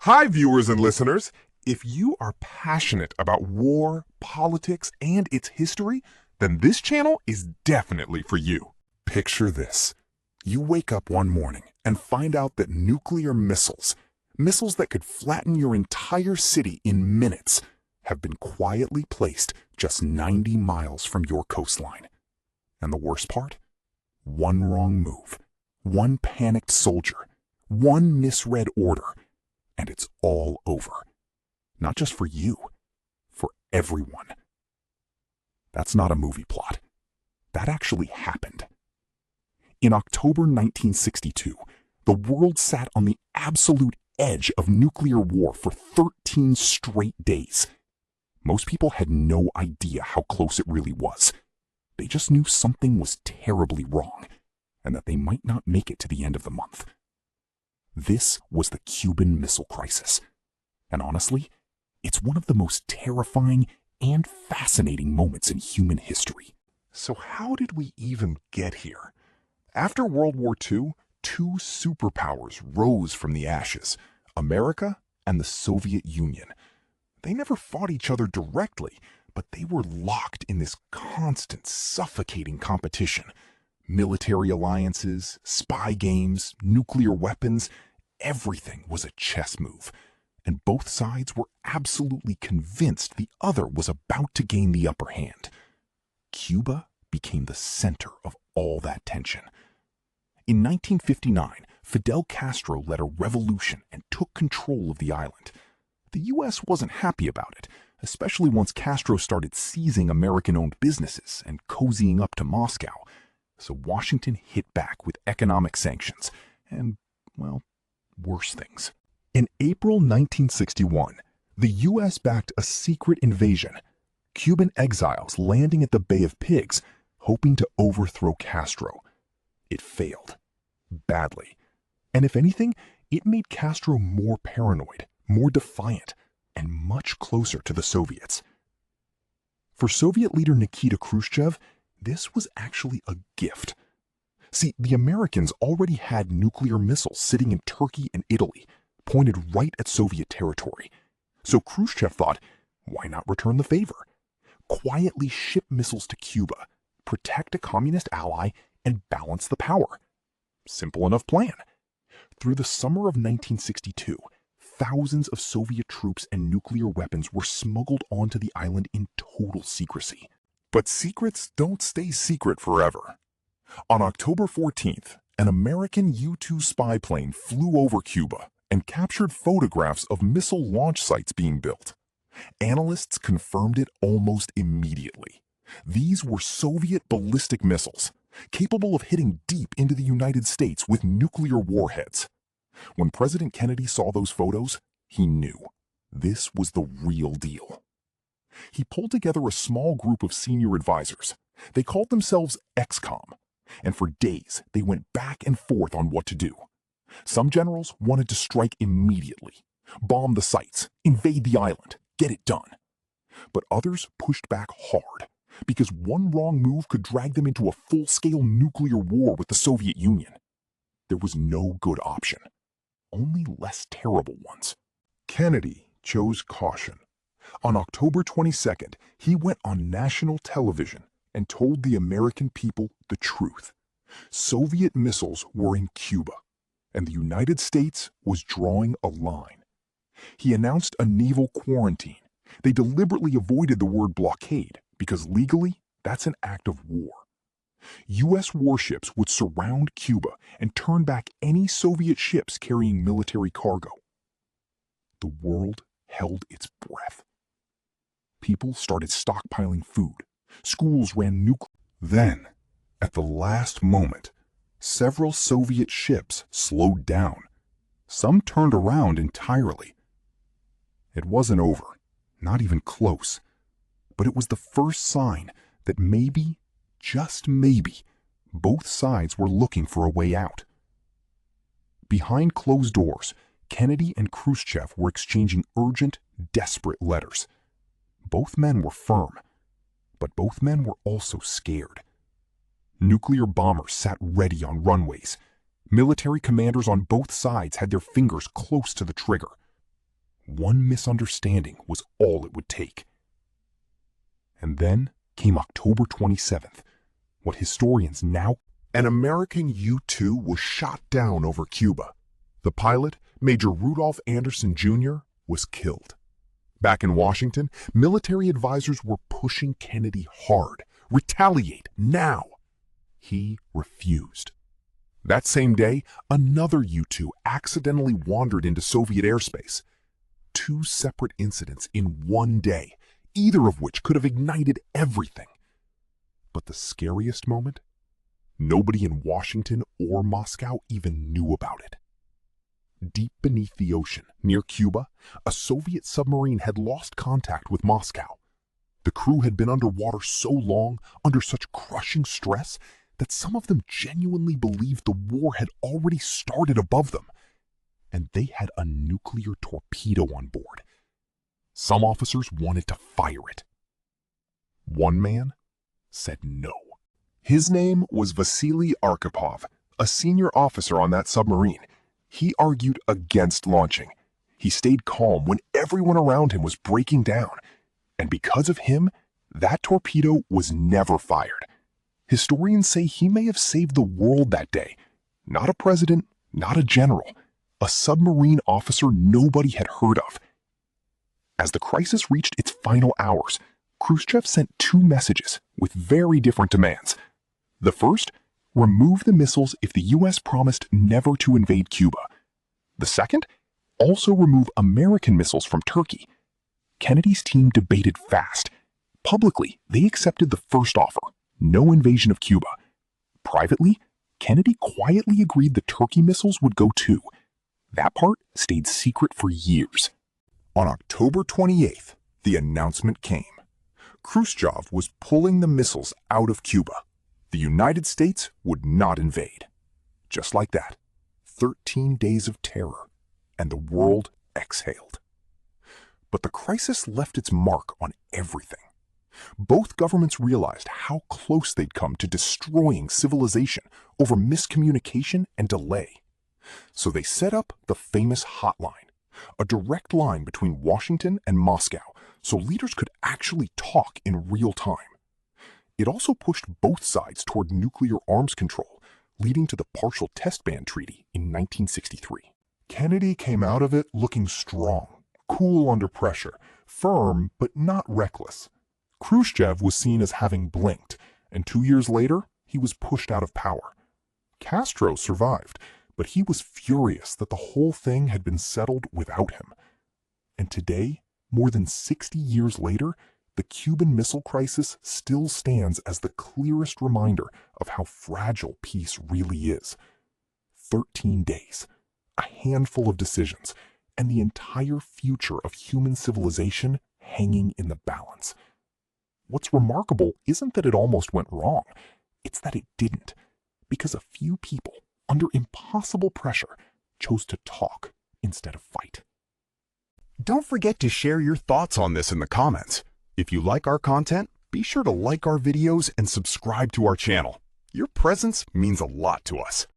Hi, viewers and listeners. If you are passionate about war, politics, and its history, then this channel is definitely for you. Picture this. You wake up one morning and find out that nuclear missiles that could flatten your entire city in minutes, have been quietly placed just 90 miles from your coastline. And the worst part? One wrong move, one panicked soldier, one misread order, and it's all over. Not just for you, for everyone. That's not a movie plot. That actually happened. In October 1962, the world sat on the absolute edge of nuclear war for 13 straight days. Most people had no idea how close it really was. They just knew something was terribly wrong, and that they might not make it to the end of the month. This was the Cuban Missile Crisis. And honestly, it's one of the most terrifying and fascinating moments in human history. So how did we even get here? After World War II, two superpowers rose from the ashes, America and the Soviet Union. They never fought each other directly, but they were locked in this constant, suffocating competition. Military alliances, spy games, nuclear weapons, everything was a chess move. And both sides were absolutely convinced the other was about to gain the upper hand. Cuba became the center of all that tension. In 1959, Fidel Castro led a revolution and took control of the island. The U.S. wasn't happy about it, especially once Castro started seizing American-owned businesses and cozying up to Moscow. So Washington hit back with economic sanctions and, well, worse things. In April 1961, the U.S. backed a secret invasion, Cuban exiles landing at the Bay of Pigs, hoping to overthrow Castro. It failed. Badly. And if anything, it made Castro more paranoid, more defiant, and much closer to the Soviets. For Soviet leader Nikita Khrushchev, this was actually a gift. See, the Americans already had nuclear missiles sitting in Turkey and Italy, pointed right at Soviet territory. So Khrushchev thought, why not return the favor? Quietly ship missiles to Cuba, protect a communist ally, and balance the power. Simple enough plan. Through the summer of 1962, thousands of Soviet troops and nuclear weapons were smuggled onto the island in total secrecy. But secrets don't stay secret forever. On October 14th, an American U-2 spy plane flew over Cuba and captured photographs of missile launch sites being built. Analysts confirmed it almost immediately. These were Soviet ballistic missiles, capable of hitting deep into the United States with nuclear warheads. When President Kennedy saw those photos, he knew this was the real deal. He pulled together a small group of senior advisors. They called themselves XCOM, and for days they went back and forth on what to do. Some generals wanted to strike immediately, bomb the sites, invade the island, get it done. But others pushed back hard, because one wrong move could drag them into a full-scale nuclear war with the Soviet Union. There was no good option, only less terrible ones. Kennedy chose caution. On October 22nd, he went on national television and told the American people the truth. Soviet missiles were in Cuba, and the United States was drawing a line. He announced a naval quarantine. They deliberately avoided the word blockade, because legally, that's an act of war. U.S. warships would surround Cuba and turn back any Soviet ships carrying military cargo. The world held its breath. People started stockpiling food. Schools ran nuclear. Then, at the last moment, several Soviet ships slowed down. Some turned around entirely. It wasn't over, not even close. But it was the first sign that maybe, just maybe, both sides were looking for a way out. Behind closed doors, Kennedy and Khrushchev were exchanging urgent, desperate letters. Both men were firm, but both men were also scared. Nuclear bombers sat ready on runways. Military commanders on both sides had their fingers close to the trigger. One misunderstanding was all it would take. And then came October 27th, what historians now... An American U-2 was shot down over Cuba. The pilot, Major Rudolph Anderson Jr., was killed. Back in Washington, military advisors were pushing Kennedy hard. Retaliate now! He refused. That same day, another U-2 accidentally wandered into Soviet airspace. 2 separate incidents in one day, either of which could have ignited everything. But the scariest moment? Nobody in Washington or Moscow even knew about it. Deep beneath the ocean, near Cuba, a Soviet submarine had lost contact with Moscow. The crew had been underwater so long, under such crushing stress, that some of them genuinely believed the war had already started above them, and they had a nuclear torpedo on board. Some officers wanted to fire it. One man said no. His name was Vasili Arkhipov, a senior officer on that submarine. He argued against launching. He stayed calm when everyone around him was breaking down, and because of him, that torpedo was never fired. Historians say he may have saved the world that day. Not a president, not a general, a submarine officer nobody had heard of. As the crisis reached its final hours, Khrushchev sent 2 messages with very different demands. The first, remove the missiles if the U.S. promised never to invade Cuba. The second, also remove American missiles from Turkey. Kennedy's team debated fast. Publicly, they accepted the first offer, no invasion of Cuba. Privately, Kennedy quietly agreed the Turkey missiles would go too. That part stayed secret for years. On October 28th, the announcement came. Khrushchev was pulling the missiles out of Cuba. The United States would not invade. Just like that, 13 days of terror, and the world exhaled. But the crisis left its mark on everything. Both governments realized how close they'd come to destroying civilization over miscommunication and delay. So they set up the famous hotline, a direct line between Washington and Moscow, so leaders could actually talk in real time. It also pushed both sides toward nuclear arms control, leading to the Partial Test Ban Treaty in 1963. Kennedy came out of it looking strong, cool under pressure, firm but not reckless. Khrushchev was seen as having blinked, and 2 years later, he was pushed out of power. Castro survived, but he was furious that the whole thing had been settled without him. And today, more than 60 years later, the Cuban Missile Crisis still stands as the clearest reminder of how fragile peace really is. 13 days, a handful of decisions, and the entire future of human civilization hanging in the balance. What's remarkable isn't that it almost went wrong, it's that it didn't, because a few people, under impossible pressure, chose to talk instead of fight. Don't forget to share your thoughts on this in the comments. If you like our content, be sure to like our videos and subscribe to our channel. Your presence means a lot to us.